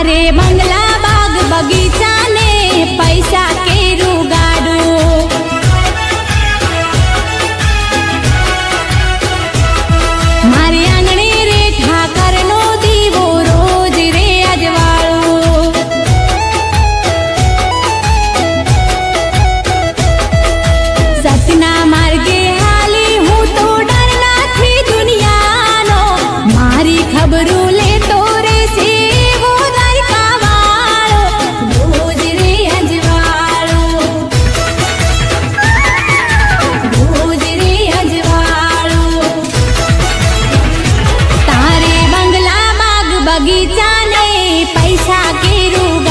मारे बंगला बाग बगीचा ने पैसा के रुगाड़ू मारे आंगणे रे ठाकर नो दीवो रोज रे अजवाळो सतना मार्गे हाली हूँ तो डरना थी दुनिया नो मारी खबरू ले तो रे से वो द्वारका वाळो रोज रे अजवाळो रोज रे अजवाळो तारे बंगला बाग बगीचा ने पैसा के रूप